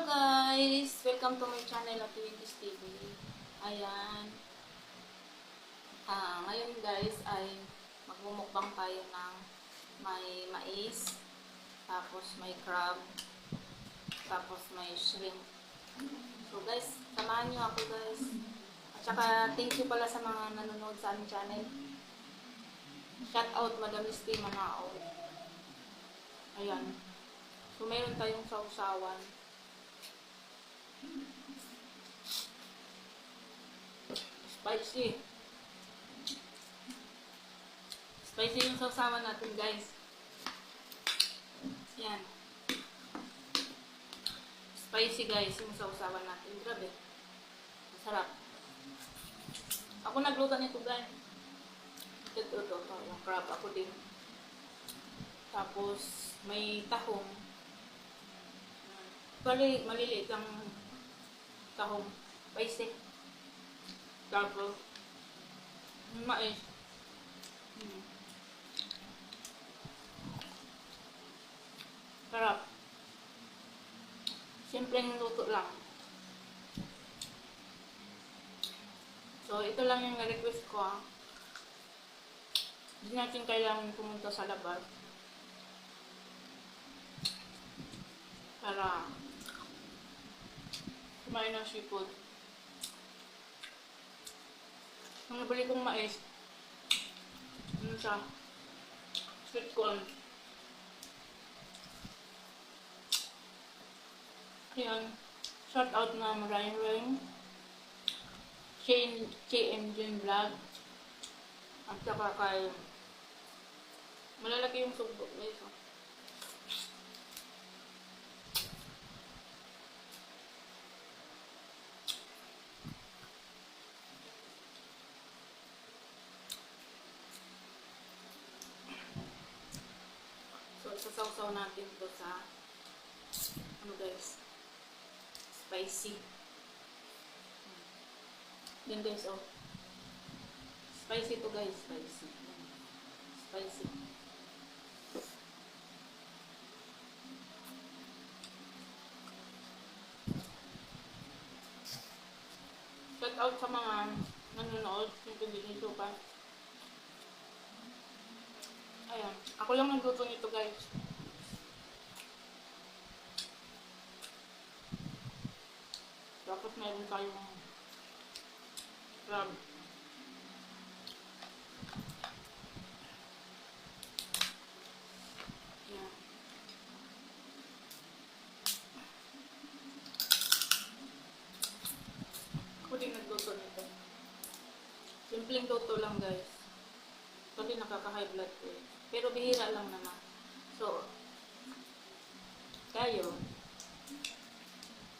guys! Welcome to my channel at Wendy's TV. Ayan. Ngayon guys ay magmumukbang tayo ng may mais, tapos may crab, tapos may shrimp. So guys, samahan nyo ako guys. At saka thank you pala sa mga nanonood sa aming channel. Shout out Madam Misty Manao. Ayan. So meron tayong sausawan. Spicy. Spicy yung sausawan natin guys. Yan. Spicy guys yung sausawan natin. Grabe. Masarap. Ako nagluto nito guys. Ito. Yung crab. Ako din. Tapos may tahong. Bali, maliliit ang tahong. Spicy. Tapos mais. Sarap. Simpleng luto lang. So, ito lang yung request ko. Hindi natin kailangan pumunta sa labas para kumain ng seafood. Ang nabili kong mais, ano siya? Sweet corn. Ayan. Shout out na Rain. KMJ Vlog. At saka kay malalaki yung sugbok guys. So, sasawsaw natin ito sa ano guys, spicy. Yan guys, oh. Spicy to guys, spicy. Spicy. Shout out sa mga nanonood yung pinilito pa. Ayan. Ako lang nagluto nito guys. Tapos meron tayong crab. Ayan. Ako din nagluto nito. Simpleng luto lang guys. Kasi nakaka-high blood ko eh. Pero bihira lang naman. So, kayo,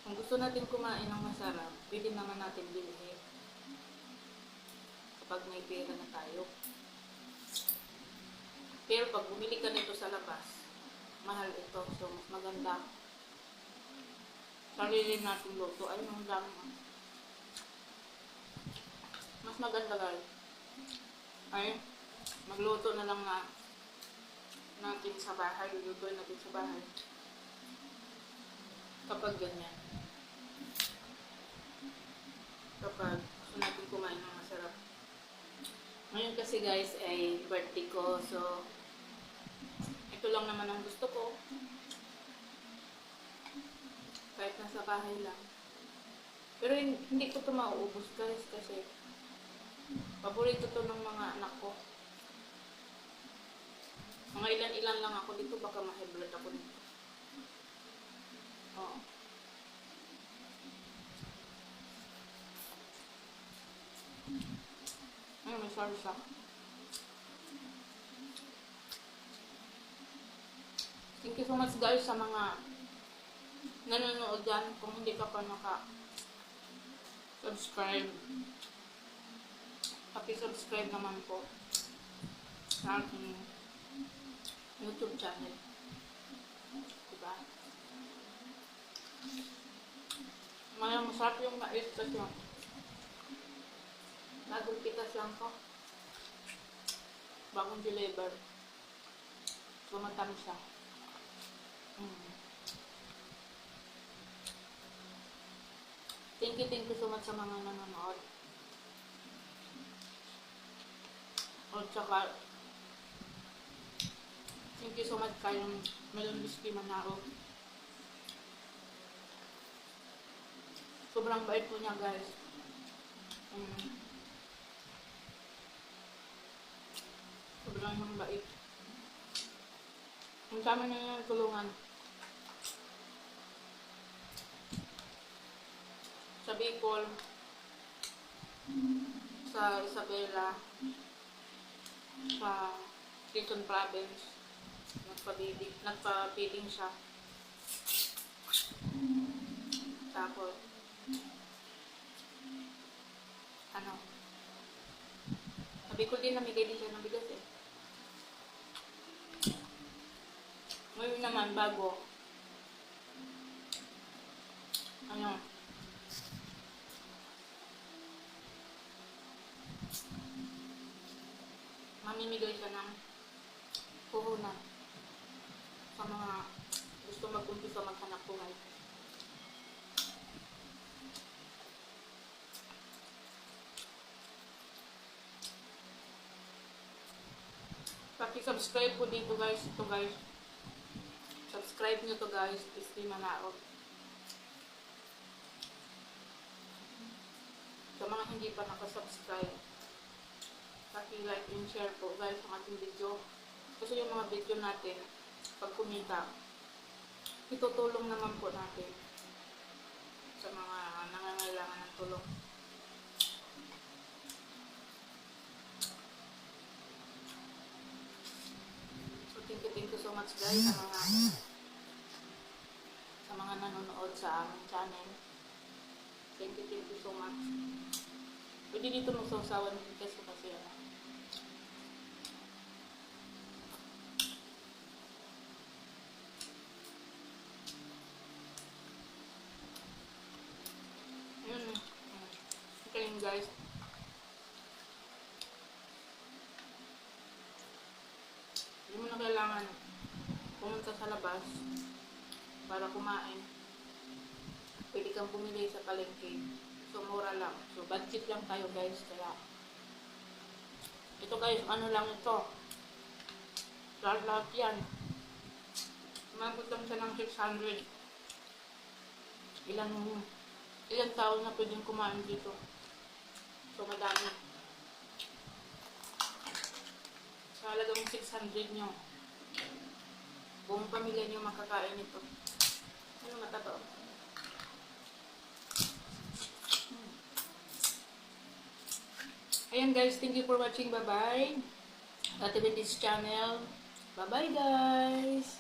kung gusto natin kumain ng masarap, pwede naman natin bilhin. Kapag may pera na tayo. Pero pag bumili ka nito sa labas, mahal ito. So, mas maganda. Sarili natin luto. Ay, yung dami. Mas maganda guys. Ay, magluto na lang na natin sa bahay. Lutuin natin sa bahay. Kapag ganyan. Kapag gusto natin kumain ng masarap. Ngayon kasi guys ay birthday ko. So, ito lang naman ang gusto ko. Kahit nasa bahay lang. Pero hindi ko ito mauubos guys kasi paborito to ng mga anak ko. Mga ilan-ilan lang ako dito, baka ma-high blood ako dito. Oo. May salsa. Thank you so much guys sa mga nanonood dyan. Kung hindi ka pa naka-subscribe, paki-subscribe naman po sa aking YouTube channel. Diba? Masarap yung mais kasi bagong pitas lang ko. Bagong deliver. Gumatamis siya. Thank you so much sa mga nanonood. At saka, thank you so much kayong Melon Whiskey Manao. Sobrang bait po niya, guys. Sobrang bait. Ang dami na yung tulungan. Sa Bicol, sa Isabela, sa Quezon Province, nagpa-feeding siya. Tapos, sa Bicol din namigay din siya ng bigas eh. Ngayon naman, bago, mamimigay siya ng puhunan sa mga gusto mag-umpisa maghanap buhay. Paki-subscribe po dito guys. Ito guys. Subscribe nyo to guys. Whiskey Manao. Sa mga hindi pa nakasubscribe, paki-like and share po guys ang ating video. Kasi yung mga video natin, pag kumita, itutulong naman po natin sa mga nangangailangan ng tulong. So thank you so much guys sa mga nanonood sa aming channel. Thank you so much. Pwede dito magsasawan ng keso kasi okay guys. Hindi mo na kailangan pumunta sa labas para kumain. Pwede kang bumili sa palengke. So, mura lang. So, budget lang tayo guys. Kaya, ito guys, ano lang ito. Lahat yan. Umabot lang siya ng 600. Ilang tao na pwedeng kumain dito. So, madami. Sa halagang 600 nyo, buong pamilya nyo makakain ito. Ano mataba? Ayan guys, thank you for watching. Bye-bye. Ate Bendy's channel. Bye-bye guys.